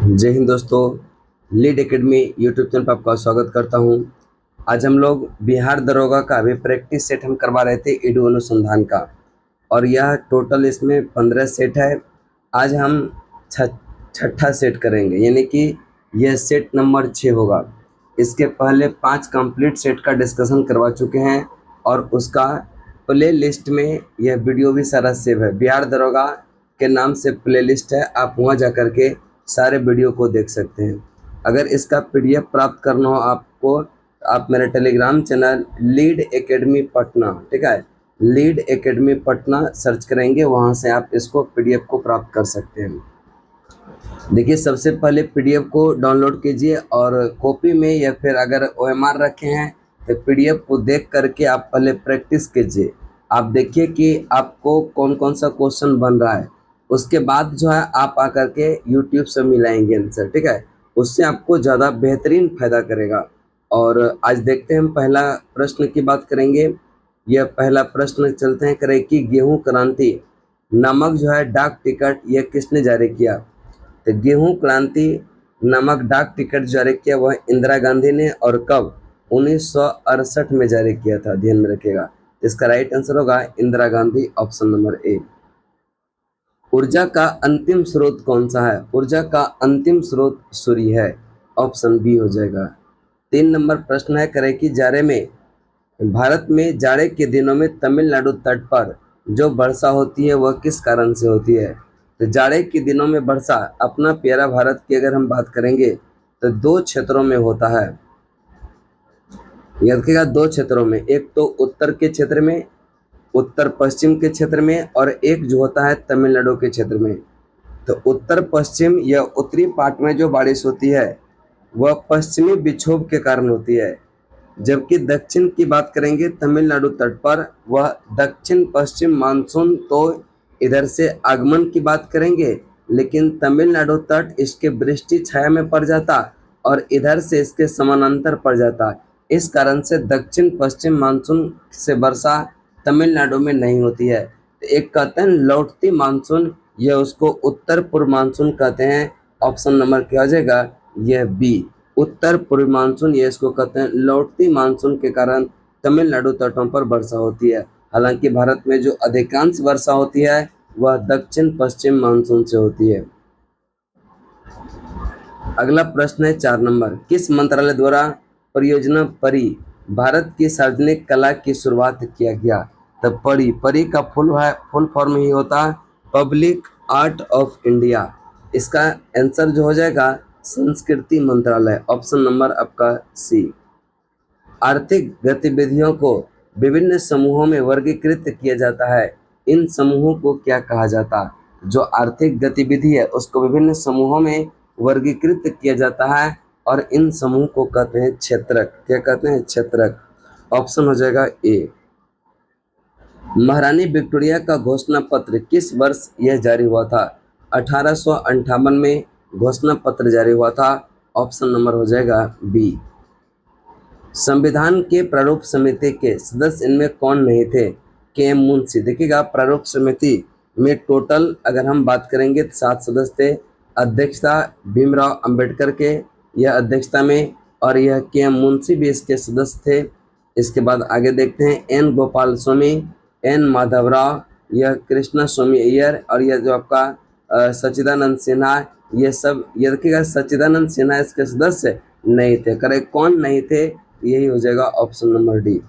जय हिंद दोस्तों। Lead academy YouTube channel पर आपका स्वागत करता हूं। आज हम लोग बिहार दरोगा का अभी प्रैक्टिस सेट हम करवा रहे थे ईडू अनुसंधान का, और यह टोटल इसमें 15 सेट है। आज हम छठा सेट करेंगे, यानी कि यह सेट नंबर 6 होगा। इसके पहले 5 कंप्लीट सेट का डिस्कशन करवा चुके हैं, और उसका प्ले लिस्ट में यह वीडियो भी सारा सेव है। बिहार दरोगा के नाम से प्ले लिस्ट है, आप वहाँ जा कर के सारे वीडियो को देख सकते हैं। अगर इसका पीडीएफ प्राप्त करना हो आपको, आप मेरे Telegram channel lead academy Patna, ठीक है, लीड एकेडमी पटना सर्च करेंगे, वहाँ से आप इसको पीडीएफ को प्राप्त कर सकते हैं। देखिए, सबसे पहले पीडीएफ को डाउनलोड कीजिए, और कॉपी में या फिर अगर ओएमआर रखे हैं तो पीडीएफ को देख करके आप पहले प्रैक्टिस कीजिए। आप देखिए कि आपको कौन कौन सा क्वेश्चन बन रहा है, उसके बाद जो है आप आकर के यूट्यूब से मिलाएंगे आंसर, ठीक है, उससे आपको ज़्यादा बेहतरीन फायदा करेगा। और आज देखते हैं, हम पहला प्रश्न की बात करेंगे। यह पहला प्रश्न चलते हैं करें कि गेहूं क्रांति नामक जो है डाक टिकट यह किसने जारी किया। तो गेहूं क्रांति नामक डाक टिकट जारी किया वह इंदिरा गांधी ने, और कब, 1968 में जारी किया था, ध्यान में रखिएगा। इसका राइट आंसर होगा Indira Gandhi, option number A. ऊर्जा का अंतिम स्रोत कौन सा है। ऊर्जा का अंतिम स्रोत सूर्य है, ऑप्शन बी हो जाएगा। 3 नंबर प्रश्न है करे कि जाड़े में, भारत में जाड़े के दिनों में तमिलनाडु तट पर जो वर्षा होती है वह किस कारण से होती है। तो जाड़े के दिनों में वर्षा अपना प्यारा भारत की अगर हम बात करेंगे तो 2 क्षेत्रों में होता है। याद रखिएगा, 2 क्षेत्रों में, एक तो उत्तर के क्षेत्र में, उत्तर पश्चिम के क्षेत्र में, और एक जो होता है तमिलनाडु के क्षेत्र में। तो उत्तर पश्चिम या उत्तरी पार्ट में जो बारिश होती है वह पश्चिमी विक्षोभ के कारण होती है, जबकि दक्षिण की बात करेंगे तमिलनाडु तट पर, वह दक्षिण पश्चिम मानसून तो इधर से आगमन की बात करेंगे, लेकिन तमिलनाडु तट इसके वृष्टि छाया में पड़ जाता और इधर से इसके समानांतर पड़ जाता। इस कारण से दक्षिण पश्चिम मानसून से वर्षा तमिलनाडु में नहीं होती है। तो एक कहते हैं लौटती मानसून, यह उसको उत्तर पूर्व मानसून कहते हैं। ऑप्शन नंबर क्या हो जाएगा, यह बी, उत्तर पूर्व मानसून, ये इसको कहते हैं। लौटती मानसून के कारण तमिलनाडु तटों पर वर्षा होती है। हालांकि भारत में जो अधिकांश वर्षा होती है वह दक्षिण पश्चिम मानसून से होती है। अगला प्रश्न है 4 नंबर, किस मंत्रालय द्वारा परियोजना परी भारत की सार्वजनिक कला की शुरुआत किया गया। तो परी, परी का फुल फॉर्म ही होता है पब्लिक आर्ट ऑफ इंडिया। इसका आंसर जो हो जाएगा संस्कृति मंत्रालय, ऑप्शन नंबर आपका सी। आर्थिक गतिविधियों को विभिन्न समूहों में वर्गीकृत किया जाता है, इन समूहों को क्या कहा जाता है। जो आर्थिक गतिविधि है उसको विभिन्न समूहों में वर्गीकृत किया जाता है, और इन समूह को कहते हैं क्षेत्रक। क्या कहते हैं, क्षेत्रक, ऑप्शन हो जाएगा ए। महारानी विक्टोरिया का घोषणा पत्र किस वर्ष यह जारी हुआ था। 1858 में घोषणा पत्र जारी हुआ था, ऑप्शन नंबर हो जाएगा बी। संविधान के प्रारूप समिति के सदस्य इनमें कौन नहीं थे। के एम मुंशी। देखिएगा, प्रारूप समिति में टोटल अगर हम बात करेंगे तो 7 सदस्य थे। अध्यक्षता भीमराव अंबेडकर के यह अध्यक्षता में, और यह के एम मुंशी भी इसके सदस्य थे। इसके बाद आगे देखते हैं एन गोपाल स्वामी, एन माधवराव, यह कृष्णा स्वामी अय्यर, और यह जो आपका सच्चिदानंद सिन्हा, ये सब, ये देखिएगा सच्चिदानंद सिन्हा इसके सदस्य नहीं थे। करेक्ट, कौन नहीं थे, यही हो जाएगा ऑप्शन नंबर डी।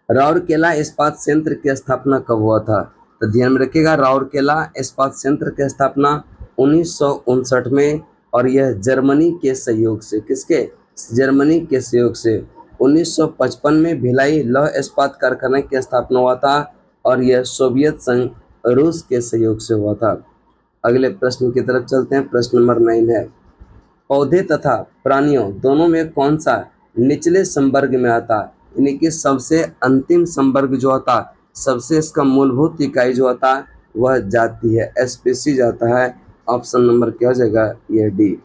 राउरकेला इस्पात संयंत्र की स्थापना कब हुआ था। तो ध्यान में रखिएगा, राउरकेला इस्पात संयंत्र की स्थापना 1959 में, और यह जर्मनी के सहयोग से, किसके, जर्मनी के सहयोग से। 1955 में भिलाई लौह इस्पात कारखाने की स्थापना हुआ था, और यह सोवियत संघ रूस के सहयोग से हुआ था। अगले प्रश्न की तरफ चलते हैं, प्रश्न नंबर 9 है, पौधे तथा प्राणियों दोनों में कौन सा निचले संवर्ग में आता है, यानी कि सबसे अंतिम संवर्ग जो होता, सबसे इसका मूलभूत इकाई जो होता वह जाति है, एस्पेसी जाता है। ऑप्शन नंबर क्या हो जाएगा, यह डी।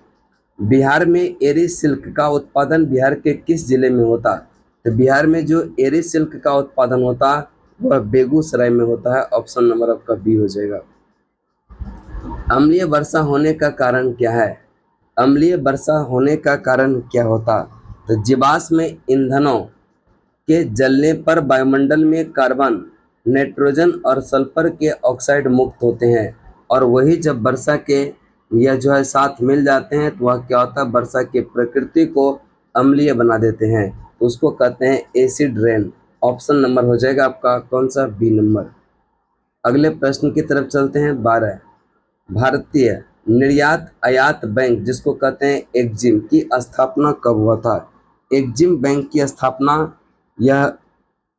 बिहार में एरी सिल्क का उत्पादन बिहार के किस जिले में होता। तो बिहार में जो एरी सिल्क का उत्पादन होता वह बेगूसराय में होता है, ऑप्शन नंबर आपका बी हो जाएगा। अम्लीय वर्षा होने का कारण क्या है? अम्लीय वर्षा होने का कारण क्या होता? तो जीवाश्म ईंधनों के जलने पर वायुमंडल में कार्बन, नाइट्रोजन और सल्फर के ऑक्साइड मुक्त होते हैं, और वही जब वर्षा के यह जो है साथ मिल जाते हैं तो वह क्या होता है, वर्षा की प्रकृति को अम्लीय बना देते हैं, तो उसको कहते हैं एसिड रेन। ऑप्शन नंबर हो जाएगा आपका कौन सा? B number. अगले प्रश्न की तरफ चलते हैं। 12, भारतीय निर्यात आयात बैंक जिसको कहते हैं एक्जिम की स्थापना कब हुआ था? एक्जिम बैंक की स्थापना यह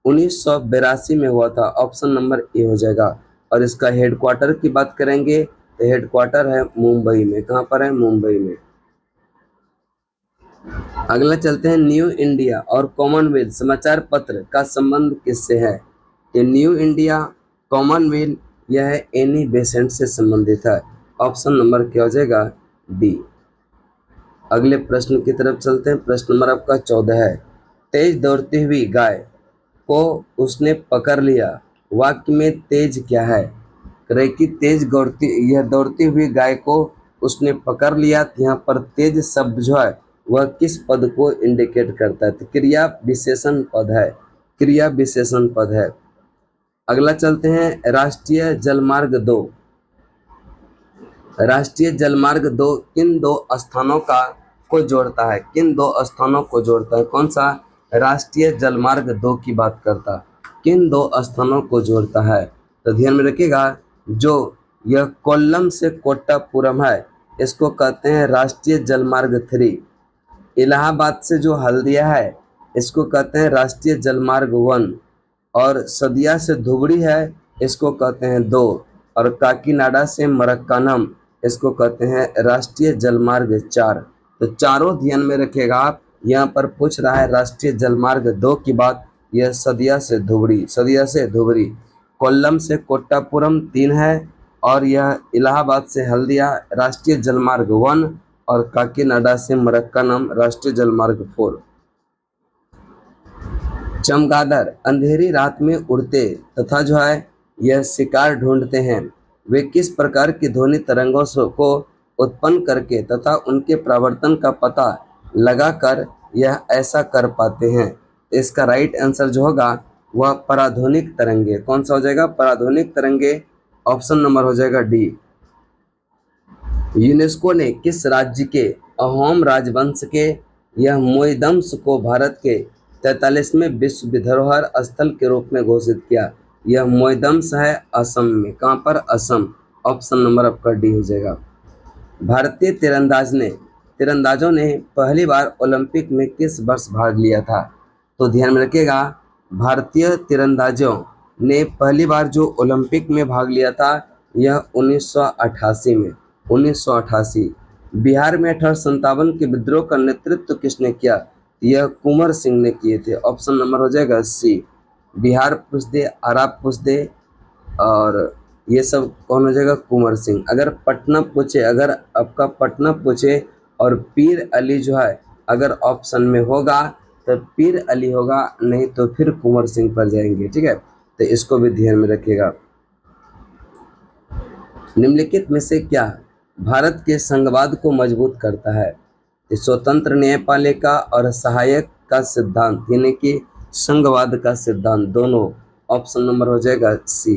1982 में हुआ था। ऑप्शन नंबर ए हो जाएगा। और इसका हेडक्वार्टर की बात करेंगे तो हेडक्वार्टर है मुंबई में। कहाँ पर है? मुंबई में। अगला चलते हैं, न्यू इंडिया और कॉमनवेल्थ समाचार पत्र का संबंध किससे है? ये न्यू इंडिया, कॉमनवेल्थ, यह है एनी बेसेंट से संबंधित है। ऑप्शन नंबर क्या हो जाएगा? डी। अगले प्रश्न की तरफ चलते हैं। प्रश्न नंबर आपका 14 है, तेज दौड़ती हुई गाय को उसने पकड़ लिया, वाक्य में तेज क्या है? करे कि तेज दौड़ती हुई गाय को उसने पकड़ लिया, तो यहाँ पर तेज शब्द जो है वह किस पद को इंडिकेट करता है? तो क्रिया विशेषण पद है। क्रिया विशेषण पद है। अगला चलते हैं, राष्ट्रीय जलमार्ग 2। राष्ट्रीय जलमार्ग 2 किन दो स्थानों का को जोड़ता है? किन दो स्थानों को जोड़ता है? कौन सा? राष्ट्रीय जलमार्ग 2 की बात करता है। किन दो स्थानों को जोड़ता है? तो ध्यान में रखिएगा, जो यह कोल्लम से कोट्टापुरम है इसको कहते हैं राष्ट्रीय जलमार्ग 3। इलाहाबाद से जो हल्दिया है इसको कहते हैं राष्ट्रीय जलमार्ग 1। और सदिया से धुबरी है इसको कहते हैं 2। और काकीनाडा से मरक्कानम इसको कहते हैं राष्ट्रीय जलमार्ग 4। तो चारों ध्यान में रखिएगा आप। यहाँ पर पूछ रहा है राष्ट्रीय जलमार्ग 2 की बात। यह सदिया से धुबरी, सदिया से धुबरी। कोल्लम से कोट्टापुरम 3 है, और यह इलाहाबाद से हल्दिया राष्ट्रीय जलमार्ग 1, और काकीनाडा से मरक्कानम राष्ट्रीय जलमार्ग 4। चमगादड़ अंधेरी रात में उड़ते तथा जो है यह शिकार ढूंढते हैं, वे किस प्रकार की ध्वनि तरंगों को उत्पन्न करके तथा उनके प्रवर्तन का पता लगाकर यह ऐसा कर पाते हैं? इसका राइट आंसर जो होगा वह पराध्वनिक तरंगे। कौन सा हो जाएगा? पराध्वनिक तरंगे। ऑप्शन नंबर हो जाएगा डी। यूनेस्को ने किस राज्य के अहोम राजवंश के यह मोइदम्स को भारत के 43वें विश्व धरोहर स्थल के रूप में घोषित किया? यह मोइदम्स है असम में। कहाँ पर? असम। ऑप्शन नंबर आपका डी हो जाएगा। भारतीय तीरंदाजों ने पहली बार ओलंपिक में किस वर्ष भाग लिया था? तो ध्यान में रखिएगा, भारतीय तीरंदाजों ने पहली बार जो ओलंपिक में भाग लिया था यह 1988 में। 1988। बिहार में 1857 के विद्रोह का नेतृत्व किसने किया? यह कुंवर सिंह ने किए थे। ऑप्शन नंबर हो जाएगा सी। बिहार पूछ दे, आरा पूछ दे, और ये सब कौन हो जाएगा? कुंवर सिंह। अगर पटना पूछे, अगर आपका पटना पूछे और पीर अली जो है अगर ऑप्शन में होगा तो पीर अली होगा, नहीं तो फिर कुंवर सिंह पर जाएंगे। ठीक है, तो इसको भी ध्यान में रखिएगा। निम्नलिखित में से क्या भारत के संघवाद को मजबूत करता है? स्वतंत्र न्यायपालिका और सहायक का सिद्धांत, यानी कि संघवाद का सिद्धांत, दोनों। ऑप्शन नंबर हो जाएगा सी।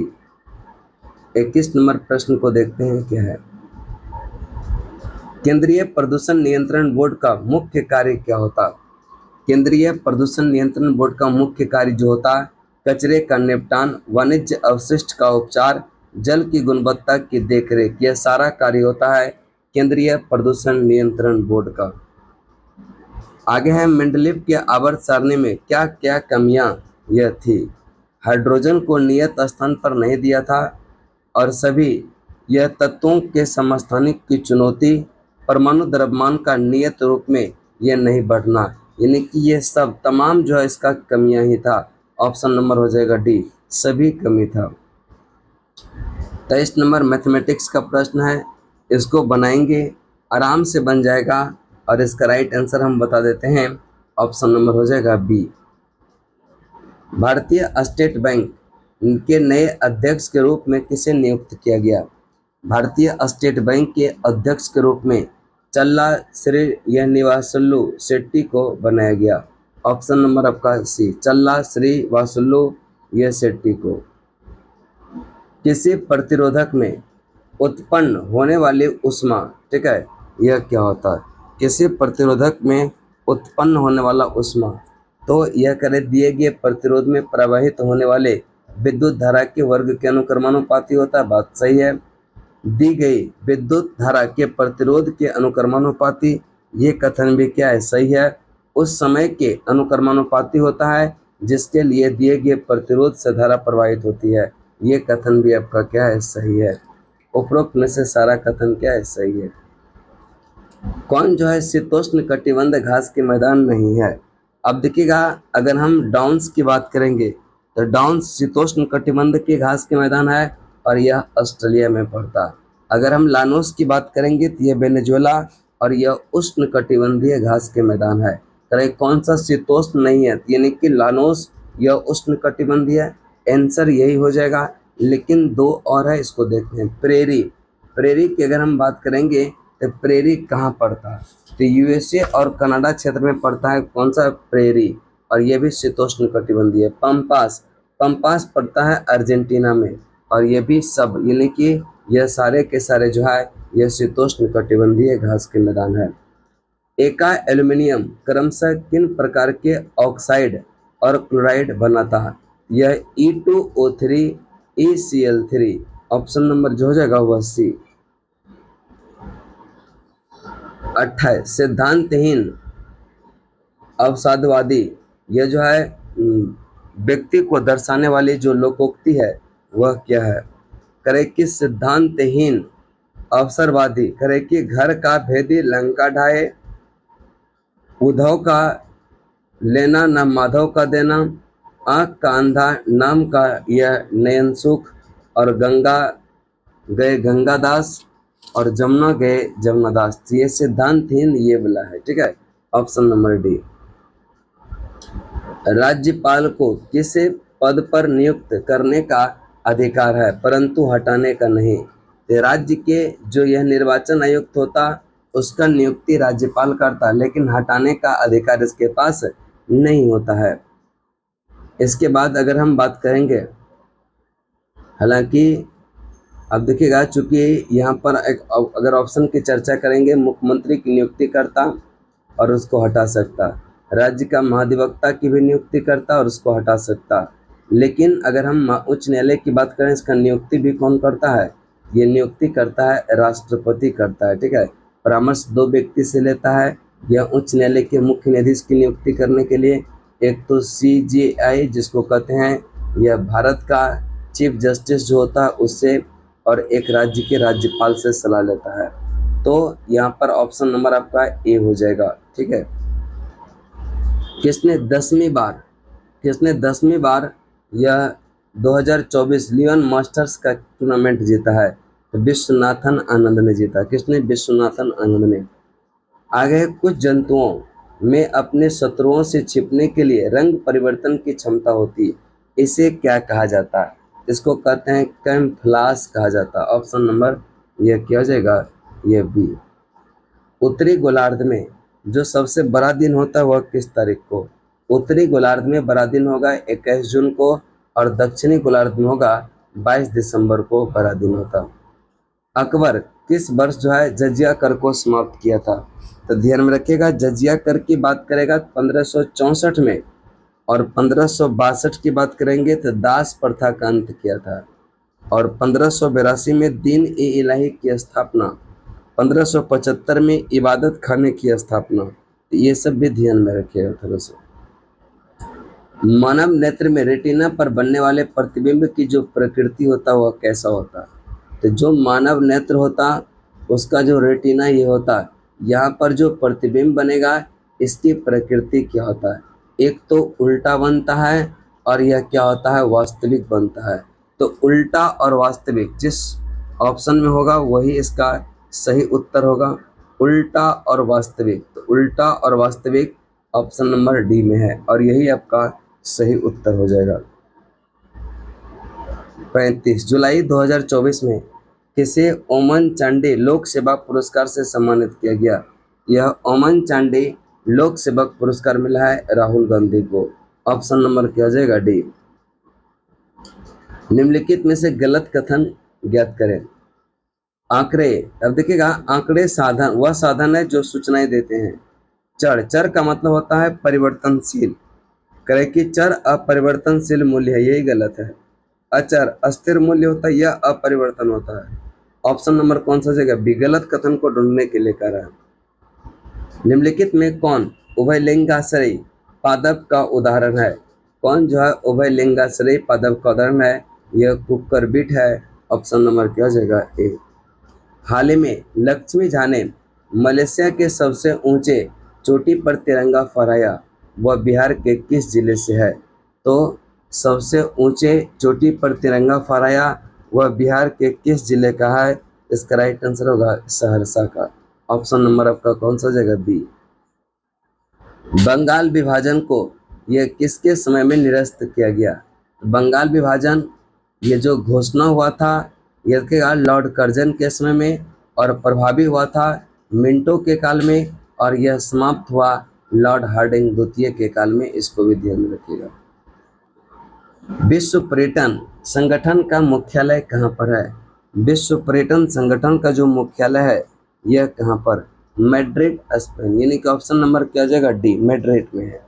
21 नंबर प्रश्न को देखते हैं क्या है। केंद्रीय प्रदूषण नियंत्रण बोर्ड का मुख्य कार्य क्या होता? केंद्रीय प्रदूषण नियंत्रण बोर्ड का मुख्य कार्य जो होता है कचरे का निपटान, वाणिज्य अवशिष्ट का उपचार, जल की गुणवत्ता की देखरेख, यह सारा कार्य होता है केंद्रीय प्रदूषण नियंत्रण बोर्ड का। आगे है, मेंडलीव के आवर्त सारणी में क्या क्या कमियां यह थी? हाइड्रोजन को नियत स्थान पर नहीं दिया था, और सभी यह तत्वों के समस्थानिक की चुनौती, परमाणु द्रव्यमान का नियत रूप में यह नहीं बढ़ना, यानी कि ये सब तमाम जो है इसका कमियां ही था। ऑप्शन नंबर हो जाएगा डी, सभी कमी था। 23 नंबर मैथमेटिक्स का प्रश्न है, इसको बनाएंगे, आराम से बन जाएगा, और इसका राइट आंसर हम बता देते हैं। ऑप्शन नंबर हो जाएगा बी। भारतीय स्टेट बैंक के नए अध्यक्ष के रूप में किसे नियुक्त किया गया? भारतीय स्टेट बैंक के अध्यक्ष के रूप में चल्ला श्रीनिवासुलु शेट्टी को बनाया गया। ऑप्शन नंबर आपका सी, चल्ला श्रीनिवासुलु ये शेट्टी को। किसी प्रतिरोधक में उत्पन्न होने वाली ऊष्मा, ठीक है, यह क्या होता है? किसी प्रतिरोधक में उत्पन्न होने वाला ऊष्मा, तो यह करें दिए गए प्रतिरोध में प्रवाहित होने वाले विद्युत धारा के वर्ग के अनुक्रमानुपाती होता है। बात सही है। दी गई विद्युत धारा के प्रतिरोध के अनुक्रमानुपाती, ये कथन भी क्या है? सही है। उस समय के अनुक्रमानुपाती होता है जिसके लिए दिए गए प्रतिरोध से धारा प्रवाहित होती है। ये कथन भी आपका क्या है? सही है। उपरोक्त में से सारा कथन क्या है? सही है। कौन जो है शीतोष्ण कटिबंध घास के मैदान नहीं है? अब देखिएगा, अगर हम डाउन्स की बात करेंगे तो डाउन्स शीतोष्ण कटिबंध के घास के मैदान है और यह ऑस्ट्रेलिया में पड़ता है। अगर हम लानोस की बात करेंगे तो यह वेनेजुएला और यह उष्ण कटिबंधीय घास के मैदान है। तो कौन सा शीतोष्ण नहीं है? यानी कि लानोस यह उष्ण कटिबंधीय, आंसर यही हो जाएगा। लेकिन दो और है, इसको देखते हैं। प्रेरी, प्रेरी की अगर हम बात करेंगे तो प्रेरी कहाँ पड़ता है? तो यूएसए और कनाडा क्षेत्र में पड़ता है। कौन सा? प्रेरी, और यह भी शीतोष्ण कटिबंधीय है। पंपास, पंपास पड़ता है अर्जेंटीना में और यह भी सब, यानी कि यह सारे के सारे जो है यह शीतोष्ण कटिबंधीय घास के मैदान है। एका एल्यूमिनियम क्रमशः किन प्रकार के ऑक्साइड और क्लोराइड बनाता है? यह E2O3 ECl3। ऑप्शन नंबर जो हो जाएगा वह सी। 28 सिद्धांतहीन अवसादवादी, यह जो है व्यक्ति को दर्शाने वाली जो लोकोक्ति है वह क्या है? करे कि सिद्धांतहीन अवसरवादी, करे कि घर का भेदी लंका ढाए, उद्धव का लेना न माधव का देना, आँख का अंधा नाम का यह नयन सुख, और गंगा गए गंगादास और जमुना गए जमुनादास। ये सिद्धांतहीन ये वाला है, ठीक है। Option number D. राज्यपाल को किसी पद पर नियुक्त करने का अधिकार है परंतु हटाने का नहीं। तो राज्य के जो यह निर्वाचन आयुक्त होता उसका नियुक्ति राज्यपाल करता, लेकिन हटाने का अधिकार इसके पास नहीं होता है। इसके बाद अगर हम बात करेंगे, हालांकि अब देखिएगा, चूंकि यहाँ पर एक अगर ऑप्शन की चर्चा करेंगे, मुख्यमंत्री की नियुक्ति करता और उसको हटा सकता, राज्य का महाधिवक्ता की भी नियुक्ति करता और उसको हटा सकता। लेकिन अगर हम उच्च न्यायालय की बात करें, इसका नियुक्ति भी कौन करता है? ये नियुक्ति करता है राष्ट्रपति करता है, ठीक है। परामर्श दो व्यक्ति से लेता है यह उच्च न्यायालय के मुख्य न्यायाधीश की नियुक्ति करने के लिए। एक तो CJI जिसको कहते हैं, यह भारत का चीफ जस्टिस जो होता है उससे, और एक राज्य के राज्यपाल से सलाह लेता है। तो यहाँ पर ऑप्शन नंबर आपका ए हो जाएगा, ठीक है। किसने 10वीं बार यह 2024 लियोन मास्टर्स का टूर्नामेंट जीता है? तो विश्वनाथन आनंद ने जीता। किसने? विश्वनाथन आनंद ने। आगे, कुछ जंतुओं में अपने शत्रुओं से छिपने के लिए रंग परिवर्तन की क्षमता होती है, इसे क्या कहा जाता है? इसको कहते हैं कैमफ्लाज कहा जाता है। ऑप्शन नंबर यह क्या हो जाएगा? यह बी। उत्तरी गोलार्ध में जो सबसे बड़ा दिन होता है वह किस तारीख को? उत्तरी गोलार्ध में बड़ा दिन होगा 21 जून को और दक्षिणी गोलार्ध में होगा 22 दिसंबर को बड़ा दिन होता। अकबर किस वर्ष जो है जजिया कर को समाप्त किया था? तो ध्यान में रखिएगा, जजिया कर की बात करेगा 1564 में, और 1562 की बात करेंगे तो दास प्रथा का अंत किया था, और 1582 में दीन ए इलाही की स्थापना, 1575 में इबादत खाने की स्थापना। तो ये सब भी ध्यान में रखिएगा थोड़ा सा। मानव नेत्र में रेटिना पर बनने वाले प्रतिबिंब की जो प्रकृति होता है वह कैसा होता है? तो जो मानव नेत्र होता उसका जो रेटिना ये होता है, यहाँ पर जो प्रतिबिंब बनेगा इसकी प्रकृति क्या होता है? एक तो उल्टा बनता है और यह क्या होता है? वास्तविक बनता है। तो उल्टा और वास्तविक जिस ऑप्शन में होगा वही इसका सही उत्तर होगा। उल्टा और वास्तविक, तो उल्टा और वास्तविक ऑप्शन नंबर डी में है और यही आपका सही उत्तर हो जाएगा। 35 जुलाई 2024 में किसे ओमन चांडी लोक सेवा पुरस्कार से सम्मानित किया गया? यह ओमन चांडी लोक सेवक पुरस्कार मिला है राहुल गांधी को। ऑप्शन नंबर क्या हो जाएगा? डी। निम्नलिखित में से गलत कथन ज्ञात करें। आंकड़े, अब देखिएगा, आंकड़े साधन वह साधन है जो सूचनाएं देते हैं। चर, चर का मतलब होता है परिवर्तनशील। करें कि चर अपरिवर्तनशील मूल्य है, यही गलत है। अचर अस्थिर मूल्य होता है, यह अपरिवर्तन होता है। ऑप्शन नंबर कौन सा जगह? बी। गलत कथन को ढूंढने के लिए कह रहा है। निम्नलिखित में कौन उभयलिंगाश्रयी पादप का उदाहरण है? कौन जो है उभयलिंगाश्रयी पादप का उदाहरण है? यह कुक्कुरबिट है। ऑप्शन नंबर क्या हो जाएगा? ए। हाल ही में लक्ष्मी झा ने मलेशिया के सबसे ऊंचे चोटी पर तिरंगा फहराया, वह बिहार के किस जिले से है? तो सबसे ऊंचे चोटी पर तिरंगा फहराया वह बिहार के किस जिले का है? इसका राइट आंसर होगा सहरसा का। ऑप्शन नंबर आपका कौन सा जगह? बी। बंगाल विभाजन को यह किसके समय में निरस्त किया गया? बंगाल विभाजन ये जो घोषणा हुआ था यह के लॉर्ड कर्जन के समय में, और प्रभावी हुआ था मिंटो के काल में, और यह समाप्त हुआ लॉर्ड हार्डिंग द्वितीय के काल में। इसको भी ध्यान में रखिएगा। विश्व पर्यटन संगठन का मुख्यालय कहाँ पर है? विश्व पर्यटन संगठन का जो मुख्यालय है यह कहाँ पर? Madrid, Spain. यानी कि ऑप्शन नंबर क्या हो जाएगा? डी, मैड्रिड में है।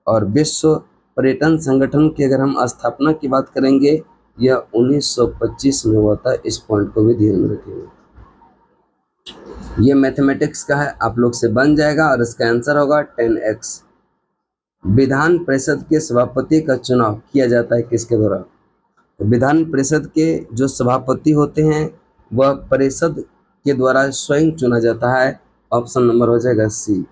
और विश्व पर्यटन संगठन की अगर हम स्थापना की बात करेंगे यह 1925 में हुआ था। इस पॉइंट को भी ध्यान में रखिएगा। ये मैथमेटिक्स का है, आप लोग से बन जाएगा और इसका आंसर होगा 10x। विधान परिषद के सभापति का चुनाव किया जाता है किसके द्वारा? तो विधान परिषद के जो सभापति होते हैं वह परिषद के द्वारा स्वयं चुना जाता है। ऑप्शन नंबर हो जाएगा सी।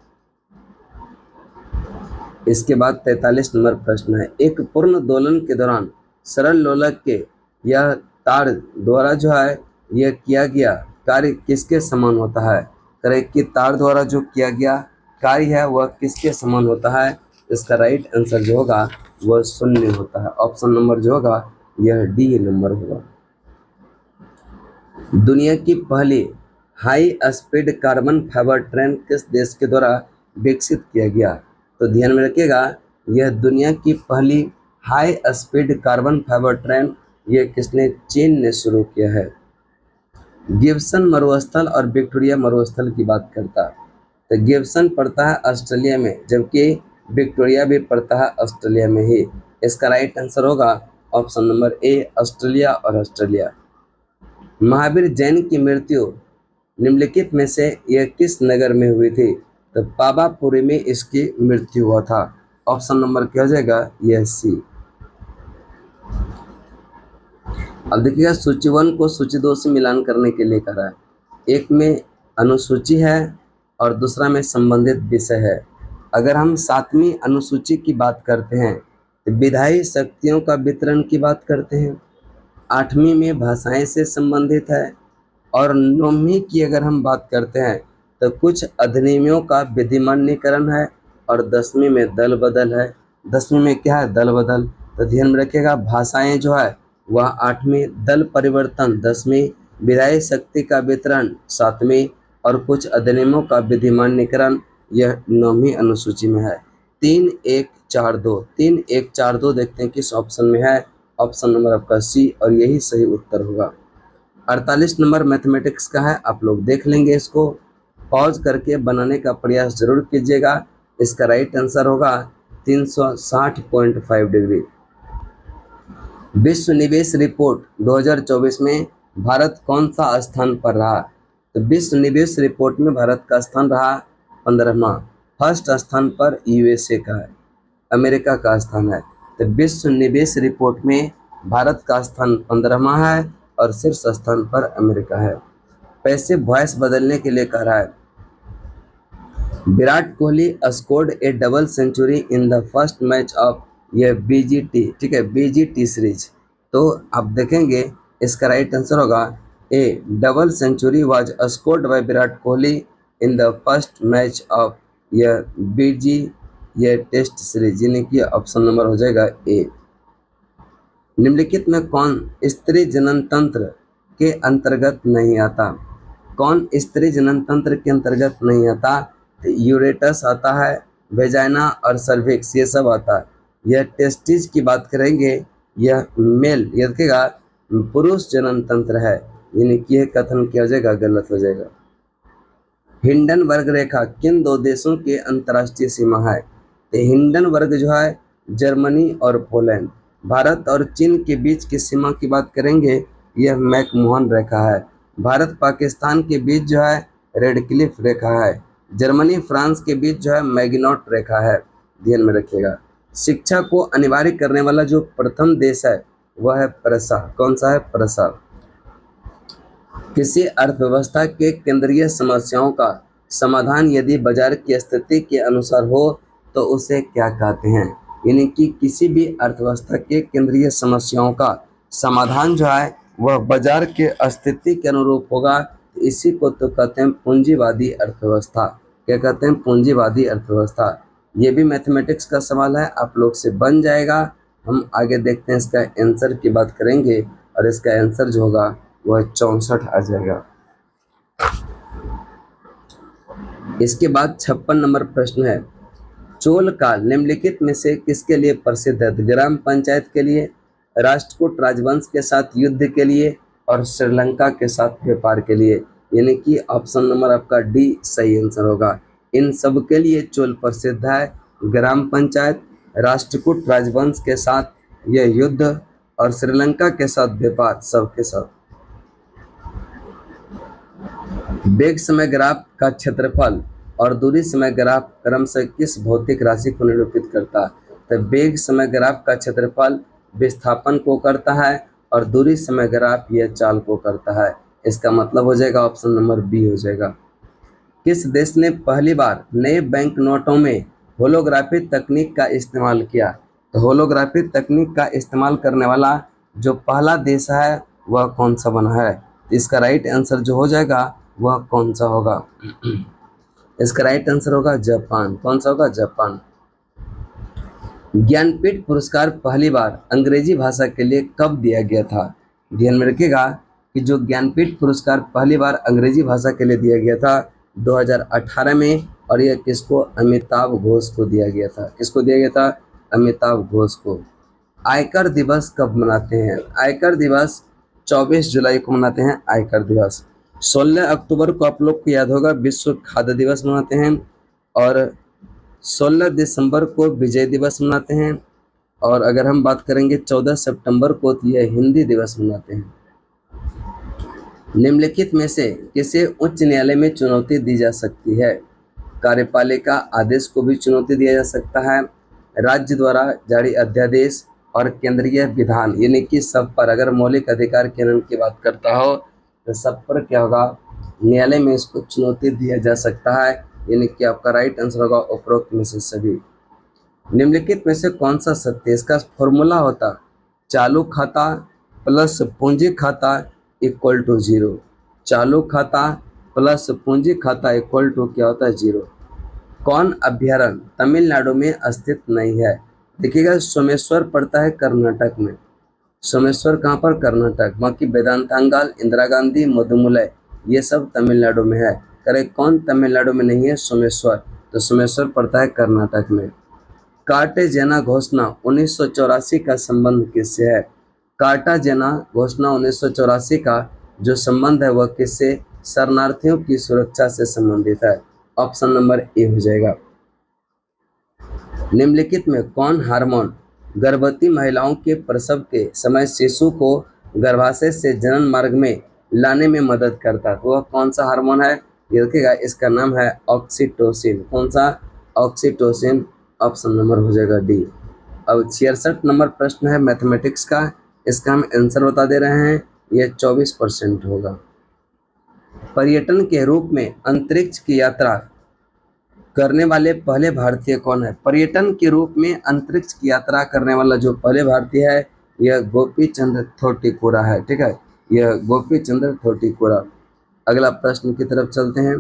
इसके बाद 43 नंबर प्रश्न है, एक पूर्ण दोलन के दौरान सरल लोलक के यह तार द्वारा जो है यह किया गया कार्य किसके समान होता है? करें कि तार द्वारा जो किया गया कार्य है वह किसके समान होता है? इसका राइट आंसर जो होगा वह 0 होता है। ऑप्शन नंबर जो होगा यह डी नंबर होगा। दुनिया की पहली high speed carbon fibre train किस देश के द्वारा विकसित किया गया? तो ध्यान में रखिएगा, यह दुनिया की पहली high speed carbon fibre train यह किसने? चीन ने शुरू किया है। गिब्सन मरुस्थल और विक्टोरिया मरुस्थल की बात करता है तो गिब्सन पड़ता है ऑस्ट्रेलिया में, जबकि विक्टोरिया भी पड़ता है ऑस्ट्रेलिया में ही। इसका राइट आंसर होगा ऑप्शन नंबर ए, ऑस्ट्रेलिया और ऑस्ट्रेलिया। महावीर जैन की मृत्यु निम्नलिखित में से यह किस नगर में हुई थी? तो पावापुरी में इसकी मृत्यु हुआ था। ऑप्शन नंबर क्या हो जाएगा? यह सी। अब देखिएगा, सूची 1 को सूची 2 से मिलान करने के लिए करा है। एक में अनुसूची है और दूसरा में संबंधित विषय है। अगर हम 7वीं अनुसूची की बात करते हैं तो विधायी शक्तियों का वितरण की बात करते हैं। 8वीं में भाषाएं से संबंधित है, और 9वीं की अगर हम बात करते हैं तो कुछ अधिनियमों का विधिमान्यकरण है, और 10वीं में दल बदल है। 10वीं में क्या है? दल बदल। तो ध्यान में रखिएगा, भाषाएं जो है वह 8वीं, दल परिवर्तन 10वीं, विधायी शक्ति का वितरण 7वीं, और कुछ अधिनियमों का विधिमान्यकरण यह 9वीं अनुसूची में है। 3 1 4 2 3 1 4 2 देखते हैं किस ऑप्शन में है। ऑप्शन नंबर आपका सी, और यही सही उत्तर होगा। 48 नंबर मैथमेटिक्स का है, आप लोग देख लेंगे, इसको पॉज करके बनाने का प्रयास जरूर कीजिएगा। इसका राइट आंसर होगा 360.5 डिग्री। विश्व निवेश रिपोर्ट 2024 में भारत कौन सा स्थान पर रहा? तो विश्व निवेश रिपोर्ट में भारत का स्थान रहा 15वां। फर्स्ट स्थान पर यूएसए का है, अमेरिका का स्थान है। तो विश्व निवेश रिपोर्ट में भारत का स्थान 15वां है और शीर्ष स्थान पर अमेरिका है। पैसे वॉइस बदलने के लिए कह रहा है, Virat Kohli scored a double century in the first match of ये बीजीटी, ठीक है, बीजीटी सीरीज। तो आप देखेंगे इसका राइट आंसर होगा A, double century was scored by Virat Kohli in the first match of ये बीजी ये टेस्ट सीरीज, यानी कि ऑप्शन नंबर हो जाएगा ए। निम्नलिखित में कौन स्त्री जनन तंत्र के अंतर्गत नहीं आता? कौन स्त्री जनन तंत्र के अंतर्गत नहीं आता? तो यूरेटस आता है, वेजाइना और सर्विक्स ये सब आता है। यह टेस्टिस की बात करेंगे, यह मेल, ये देखिएगा पुरुष जनन तंत्र है, यानी कि यह कथन किया जाएगा, गलत हो जाएगा। हिंडनबर्ग रेखा किन दो देशों के अंतर्राष्ट्रीय सीमा है? तो हिंडनबर्ग जो है जर्मनी और पोलैंड। भारत और चीन के बीच की सीमा की बात करेंगे, यह मैकमोहन रेखा है। भारत पाकिस्तान के बीच जो है रेड क्लिफ रेखा है। जर्मनी फ्रांस के बीच जो है मैगिनॉट रेखा है, ध्यान में रखिएगा। शिक्षा को अनिवार्य करने वाला जो प्रथम देश है वह है प्रसा। कौन सा है? प्रसा। किसी अर्थव्यवस्था के केंद्रीय समस्याओं का समाधान यदि बाजार की स्थिति के अनुसार हो तो उसे क्या कहते हैं? यानी कि किसी भी अर्थव्यवस्था के केंद्रीय समस्याओं का समाधान जो है वह बाजार के स्थिति के अनुरूप होगा, इसी को तो कहते हैं पूंजीवादी अर्थव्यवस्था। क्या कहते हैं? पूंजीवादी अर्थव्यवस्था। ये भी मैथमेटिक्स का सवाल है, आप लोग से बन जाएगा। हम आगे देखते हैं, इसका आंसर की बात करेंगे और इसका आंसर जो होगा वह 64 आ जाएगा। इसके बाद 56 नंबर प्रश्न है, चोल काल निम्नलिखित में से किसके लिए प्रसिद्ध है? ग्राम पंचायत के लिए, राष्ट्रकूट राजवंश के साथ युद्ध के लिए और श्रीलंका के साथ व्यापार के लिए। यानी कि ऑप्शन नंबर आपका डी सही आंसर होगा। इन सब के लिए चोल प्रसिद्ध है, ग्राम पंचायत, राष्ट्रकूट राजवंश के साथ यह युद्ध और श्रीलंका के साथ व्यापार, सबके साथ। वेग समय ग्राफ का क्षेत्रफल और दूरी समय ग्राफ क्रमशः किस भौतिक राशि को निरूपित करता है? तो वेग समय ग्राफ का क्षेत्रफल विस्थापन को करता है और दूरी समय ग्राफ यह चाल को करता है। इसका मतलब हो जाएगा ऑप्शन नंबर बी हो जाएगा। किस देश ने पहली बार नए बैंक नोटों में होलोग्राफी तकनीक का इस्तेमाल किया? तो होलोग्राफी तकनीक का इस्तेमाल करने वाला जो पहला देश है वह कौन सा बना है? इसका राइट आंसर जो हो जाएगा वह कौन सा होगा? इसका राइट आंसर होगा जापान। कौन सा होगा? जापान। ज्ञानपीठ पुरस्कार पहली बार अंग्रेजी भाषा के लिए कब दिया गया था? ध्यान में रखिएगा कि जो ज्ञानपीठ पुरस्कार पहली बार अंग्रेजी भाषा के लिए दिया गया था 2018 में, और यह किसको? अमिताभ घोष को दिया गया था। किसको दिया गया था? अमिताभ घोष को। आयकर दिवस कब मनाते हैं? आयकर दिवस 24 जुलाई को मनाते हैं आयकर दिवस। 16 अक्टूबर को आप लोग को याद होगा विश्व खाद्य दिवस मनाते हैं, और 16 दिसंबर को विजय दिवस मनाते हैं, और अगर हम बात करेंगे 14 सितंबर को तो यह हिंदी दिवस मनाते हैं। निम्नलिखित में से किसे उच्च न्यायालय में चुनौती दी जा सकती है? कार्यपालिका आदेश को भी चुनौती दिया जा सकता है, राज्य द्वारा जारी अध्यादेश और केंद्रीय विधान, यानी कि सब पर। अगर मौलिक अधिकार केंद्र की बात करता हो तो सब पर क्या होगा? न्यायालय में इसको चुनौती दिया जा सकता है, यानी कि आपका राइट आंसर होगा उपरोक्त में से सभी। निम्नलिखित में से कौन सा सत्य? इसका फॉर्मूला होता चालू खाता प्लस पूंजी खाता इक्वल टू 0। चालू खाता प्लस पूंजी खाता इक्वल टू क्या होता है? 0। कौन अभ्यारण्य तमिलनाडु में स्थित नहीं है? देखिएगा सोमेश्वर पड़ता है कर्नाटक में। सोमेश्वर कहाँ पर? कर्नाटक। बाकी वेदांतांगल, इंदिरा गांधी, मधुमलय ये सब तमिलनाडु में है। करे कौन तमिलनाडु में नहीं है? सोमेश्वर। तो सोमेश्वर पड़ता है कर्नाटक में। कार्टेजेना घोषणा 1984 का संबंध किससे है? कार्टाजेना घोषणा 1984 का जो संबंध है वह किससे? शरणार्थियों की सुरक्षा से संबंधित है। ऑप्शन नंबर ए हो जाएगा। निम्नलिखित में कौन हार्मोन गर्भवती महिलाओं के प्रसव के समय शिशु को गर्भाशय से जनन मार्ग में लाने में मदद करता है? तो वह कौन सा हार्मोन है? ये देखिएगा, इसका नाम है ऑक्सीटोसिन। कौन सा? ऑक्सीटोसिन। ऑप्शन नंबर हो जाएगा डी। अब 66 नंबर प्रश्न है मैथमेटिक्स का, इसका हम आंसर बता दे रहे हैं, यह 24% होगा। पर्यटन के रूप में अंतरिक्ष की यात्रा करने वाले पहले भारतीय कौन है? पर्यटन के रूप में अंतरिक्ष की यात्रा करने वाला जो पहले भारतीय है यह गोपी चंद्र थोटिकोरा है। ठीक है, यह गोपी चंद्र थोटिकोरा। अगला प्रश्न की तरफ चलते हैं।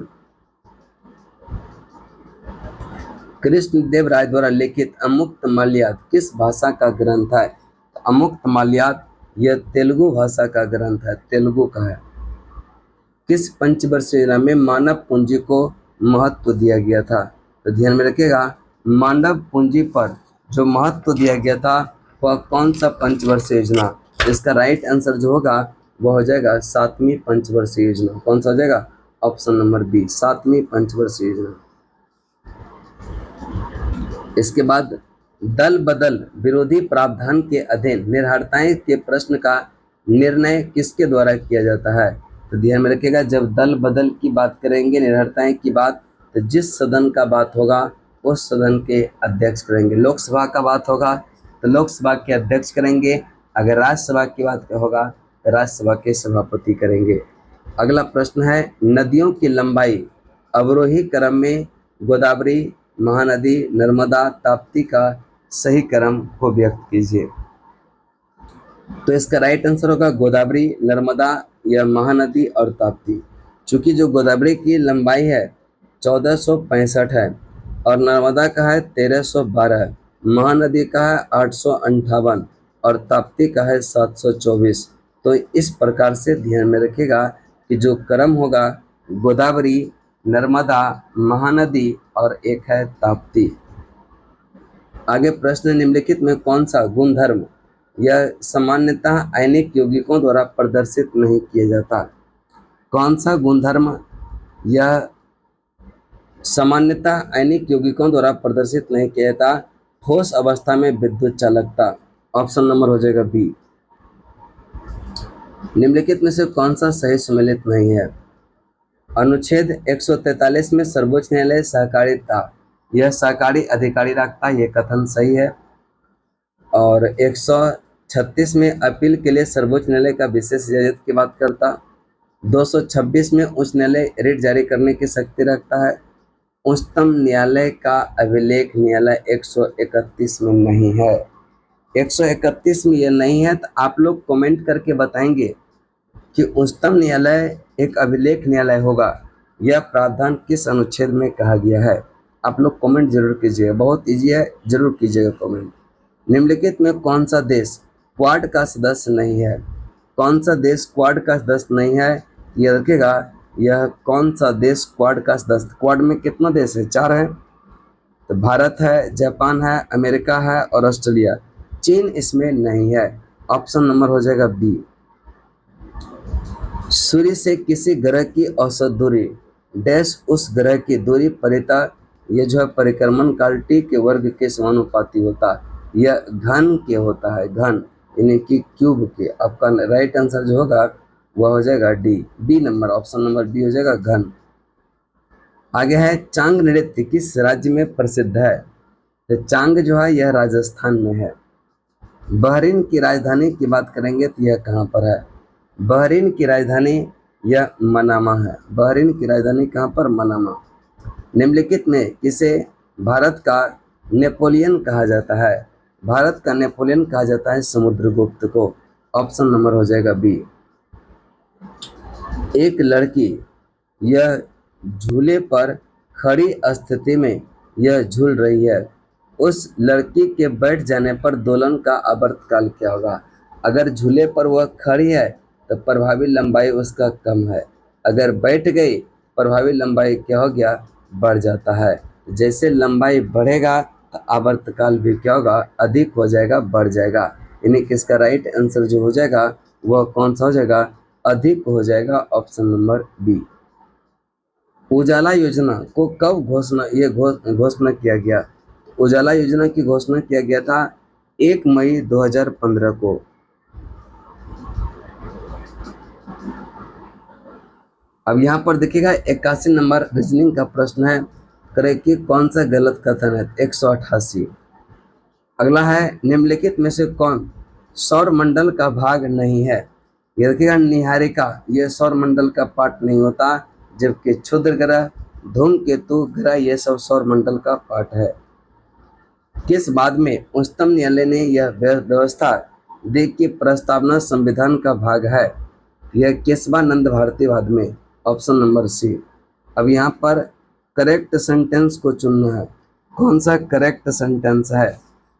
कृष्णदेव राय द्वारा लिखित अमुक्त माल्याद किस भाषा का ग्रंथ है? अमुक्त माल्याद यह तेलुगु भाषा का ग्रंथ है, तेलुगु का है। किस पंचवर्षीय योजना में मानव पूंजी को महत्व दिया गया था? तो ध्यान में रखिएगा, मानव पूंजी पर जो महत्व दिया गया था वह कौन सा पंचवर्षीय योजना? इसका राइट आंसर जो होगा वह हो जाएगा 7वीं पंचवर्षीय योजना। कौन सा हो जाएगा? ऑप्शन नंबर बी, 7वीं पंचवर्षीय योजना। इसके बाद दल बदल विरोधी प्रावधान के अधीन निर्हरताएं के प्रश्न का निर्णय किसके द्वारा किया जाता है? तो ध्यान में रखिएगा, जब दल बदल की बात करेंगे, निर्हरताएं की बात, तो जिस सदन का बात होगा उस सदन के अध्यक्ष करेंगे। लोकसभा का बात होगा तो लोकसभा के अध्यक्ष करेंगे, अगर राज्यसभा की बात होगा तो राज्यसभा के सभापति करेंगे। अगला प्रश्न है, नदियों की लंबाई अवरोही क्रम में गोदावरी, महानदी, नर्मदा, ताप्ती का सही क्रम को व्यक्त कीजिए। तो इसका राइट आंसर होगा गोदावरी, नर्मदा या महानदी और ताप्ती। चूंकि जो गोदावरी की लंबाई है 1465 है और नर्मदा का है 1312, महानदी का है 858 और ताप्ती का है 724। तो इस प्रकार से ध्यान में रखिएगा कि जो क्रम होगा गोदावरी, नर्मदा, महानदी और एक है ताप्ती। आगे प्रश्न, निम्नलिखित में कौन सा गुणधर्म यह सामान्यतः आयनिक यौगिकों द्वारा प्रदर्शित नहीं किया जाता? कौन सा गुणधर्म यह सामान्यतः आयनिक यौगिकों द्वारा प्रदर्शित नहीं किया जाता? ठोस अवस्था में विद्युत चालकता। ऑप्शन नंबर हो जाएगा बी। निम्नलिखित में से कौन सा सही सम्मिलित नहीं है? अनुच्छेद 143 में सर्वोच्च न्यायालय सहकारिता, यह सहकारी अधिकारी रखता है, यह कथन सही है। और 136 में अपील के लिए सर्वोच्च न्यायालय का विशेष इजाजत की बात करता। 226 में उच्च न्यायालय रिट जारी करने की शक्ति रखता है। उच्चतम न्यायालय का अभिलेख न्यायालय 131 में नहीं है। 131 में यह नहीं है तो आप लोग कमेंट करके बताएंगे कि उच्चतम न्यायालय एक अभिलेख न्यायालय होगा, यह प्रावधान किस अनुच्छेद में कहा गया है? आप लोग कमेंट जरूर कीजिएगा, बहुत ईजी है, जरूर कीजिएगा कमेंट। निम्नलिखित में कौन सा देश क्वाड का सदस्य नहीं है? कौन सा देश क्वाड का सदस्य नहीं है? यह रखिएगा, यह कौन सा देश क्वाड का सदस्य, क्वाड में कितना देश है? 4 है। तो भारत है, जापान है, अमेरिका है और ऑस्ट्रेलिया। चीन इसमें नहीं है। ऑप्शन नंबर हो जाएगा बी। सूर्य से किसी ग्रह की औसत दूरी डैश उस ग्रह की दूरी परिता, यह जो है परिक्रमण काल टी के वर्ग के समानुपाती होता है। यह घन के होता है, घन यानी कि क्यूब के। आपका राइट आंसर जो होगा वह हो जाएगा D, B number, option number B हो जाएगा घन। आगे है, चांग नृत्य किस राज्य में प्रसिद्ध है? तो चांग जो है यह राजस्थान में है। बहरीन की राजधानी की बात करेंगे तो यह कहाँ पर है? बहरीन की राजधानी यह मनामा है। बहरीन की राजधानी कहाँ पर? मनामा। निम्नलिखित में किसे भारत का नेपोलियन कहा जाता है? भारत का नेपोलियन कहा जाता है समुद्रगुप्त को। ऑप्शन नंबर हो जाएगा बी। एक लड़की यह झूले पर खड़ी स्थिति में यह झूल रही है, उस लड़की के बैठ जाने पर दोलन का आवर्तकाल क्या होगा? अगर झूले पर वह खड़ी है तो प्रभावी लंबाई उसका कम है, अगर बैठ गई प्रभावी लंबाई क्या हो गया? बढ़ जाता है। जैसे लंबाई बढ़ेगा तो आवर्तकाल भी क्या होगा? अधिक हो जाएगा, बढ़ जाएगा। यानी कि इसका राइट आंसर जो हो जाएगा वह कौन सा हो जाएगा? अधिक हो जाएगा, ऑप्शन नंबर बी। उजाला योजना को कब घोषणा किया गया? उजाला योजना की घोषणा किया गया था 1 मई 2015 को। अब यहाँ पर देखिएगा 81 नंबर रीजनिंग का प्रश्न है, करे कि कौन सा गलत कथन है? 188। अगला है, निम्नलिखित में से कौन सौर मंडल का भाग नहीं है? ये देखिएगा, निहारिका यह सौर मंडल का पार्ट नहीं होता, जबकि क्षुद्र ग्रह, धूमकेतु ग्रह यह सब सौर मंडल का पार्ट है। किस बाद में उच्चतम न्यायालय ने यह व्यवस्था दी कि प्रस्तावना संविधान का भाग है? यह केशवानंद भारती बाद में, ऑप्शन नंबर सी। अब यहाँ पर करेक्ट सेंटेंस को चुनना है, कौन सा करेक्ट सेंटेंस है?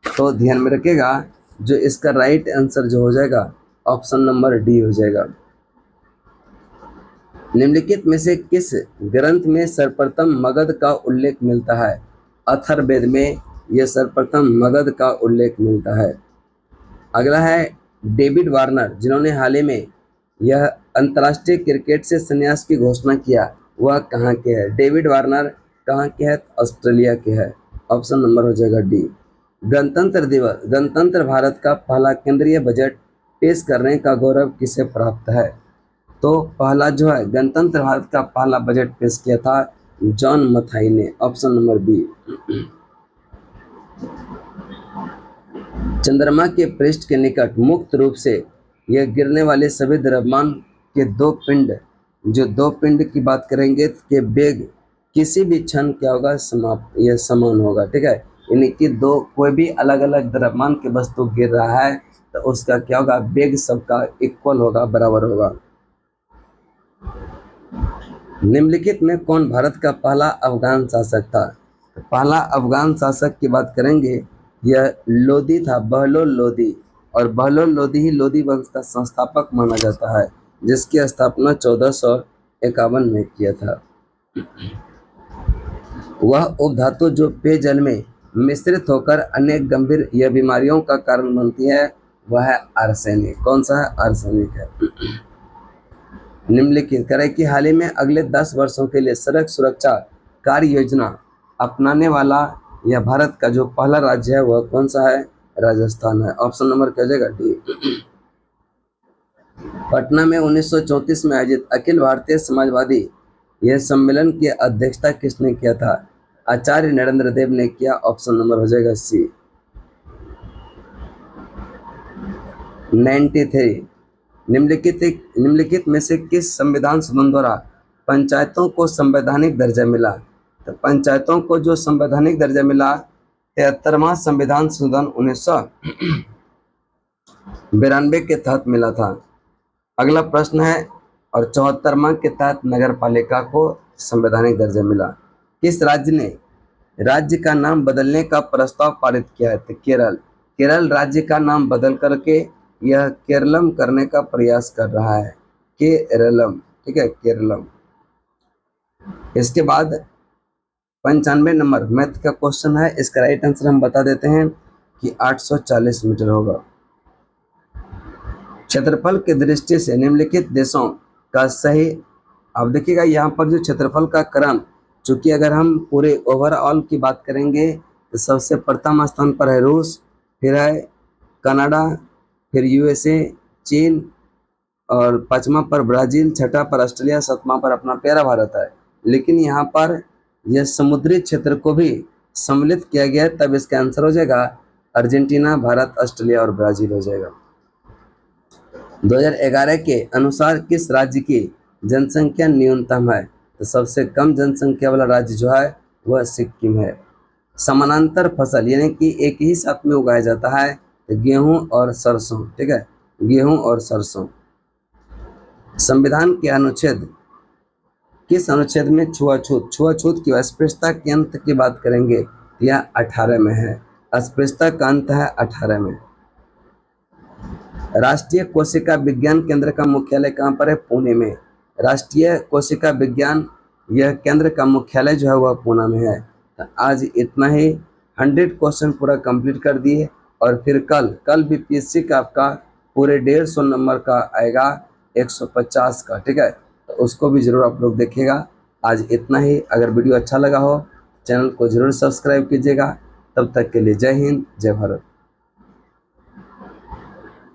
तो ध्यान में रखिएगा, जो इसका राइट आंसर जो हो जाएगा ऑप्शन नंबर डी हो जाएगा। निम्नलिखित में से किस ग्रंथ में सर्वप्रथम मगध का उल्लेख मिलता है? अथर्ववेद में यह सर्वप्रथम मगध का उल्लेख मिलता है। अगला है डेविड वार्नर, जिन्होंने हाल ही में यह अंतर्राष्ट्रीय क्रिकेट से संन्यास की घोषणा किया, वह कहाँ के हैं? डेविड वार्नर कहाँ के हैं? ऑस्ट्रेलिया के हैं। ऑप्शन नंबर हो जाएगा डी। गणतंत्र दिवस, गणतंत्र भारत का पहला केंद्रीय बजट पेश करने का गौरव किसे प्राप्त है? तो पहला जो है गणतंत्र भारत का पहला बजट पेश किया था जॉन मथाई ने। Option number B. चंद्रमा के पृष्ठ के निकट मुक्त रूप से यह गिरने वाले सभी द्रव्यमान के दो पिंड, जो दो पिंड की बात करेंगे कि वेग किसी भी क्षण क्या होगा? समाप्त, यह समान होगा। ठीक है, यानी कि दो कोई भी अलग अलग द्रव्यमान के वस्तु गिर रहा है तो उसका क्या होगा? वेग सबका इक्वल होगा, बराबर होगा। निम्नलिखित में कौन भारत का पहला अफगान शासक था? तो पहला अफगान शासक की बात करेंगे, यह लोदी था, बहलोल लोदी। और बहलोल लोदी ही लोदी वंश का संस्थापक माना जाता है, जिसकी स्थापना 1451 में किया था। वह उपधातु जो पेयजल में मिश्रित होकर अनेक गंभीर यह बीमारियों का कारण बनती है, वह है आर्सेनिक। कौन सा है? आर्सेनिक है। निम्नलिखित करें कि हाल ही में अगले 10 वर्षों के लिए सड़क सुरक्षा कार्य योजना अपनाने वाला यह भारत का जो पहला राज्य है वह कौन सा है? राजस्थान है। ऑप्शन नंबर क्या हो जाएगा? डी। पटना में 1934 में आयोजित अखिल भारतीय समाजवादी यह सम्मेलन की अध्यक्षता किसने किया था? आचार्य नरेंद्र देव ने किया। ऑप्शन नंबर हो जाएगा सी। 93। निम्नलिखित में से किस संविधान संशोधन द्वारा पंचायतों को संवैधानिक दर्जा मिला? तो पंचायतों को जो संवैधानिक दर्जा मिला 73वां संविधान संशोधन 1992 के तहत मिला था। अगला प्रश्न है, और 74वां के तहत नगर पालिका को संवैधानिक दर्जा मिला। किस राज्य ने राज्य का नाम बदलने का प्रस्ताव पारित किया है? तो केरल। केरल राज्य का नाम बदल करके यह केरलम करने का प्रयास कर रहा है। केरलम, ठीक है, केरलम। इसके बाद 95 नंबर मैथ का क्वेश्चन है। इसका राइट आंसर हम बता देते हैं कि 840 मीटर होगा। क्षेत्रफल की दृष्टि से निम्नलिखित देशों का सही, अब देखिएगा यहाँ पर जो क्षेत्रफल का क्रम, चूंकि अगर हम पूरे ओवरऑल की बात करेंगे तो सबसे प्रथम स्थान पर है रूस, फिर है कनाडा, फिर यूएसए, चीन, और पांचवा पर ब्राजील, छठा पर ऑस्ट्रेलिया, सातवां पर अपना प्यारा भारत है। लेकिन यहाँ पर यह समुद्री क्षेत्र को भी सम्मिलित किया गया है, तब इसका आंसर हो जाएगा अर्जेंटीना, भारत, ऑस्ट्रेलिया और ब्राजील हो जाएगा। 2011 के अनुसार किस राज्य की जनसंख्या न्यूनतम है? तो सबसे कम जनसंख्या वाला राज्य जो है वह सिक्किम है। समानांतर फसल यानी कि एक ही साथ में उगाया जाता है, तो गेहूं और सरसों, ठीक है, गेहूं और सरसों। संविधान के अनुच्छेद, किस अनुच्छेद में छुआछूत की अस्पृश्यता के अंत की बात करेंगे? यह 18 में है। अस्पृश्यता का अंत है 18 में। राष्ट्रीय कोशिका विज्ञान केंद्र का मुख्यालय कहाँ पर है? पुणे में। राष्ट्रीय कोशिका विज्ञान यह केंद्र का मुख्यालय जो है वह पुणे में है। तो आज इतना ही, 100 क्वेश्चन पूरा कंप्लीट कर दिए, और फिर कल बीपीएससी का आपका पूरे 150 नंबर का आएगा 150 का, ठीक है, तो उसको भी जरूर आप लोग देखिएगा। आज इतना ही। अगर वीडियो अच्छा लगा हो चैनल को जरूर सब्सक्राइब कीजिएगा। तब तक के लिए जय हिंद, जय भारत।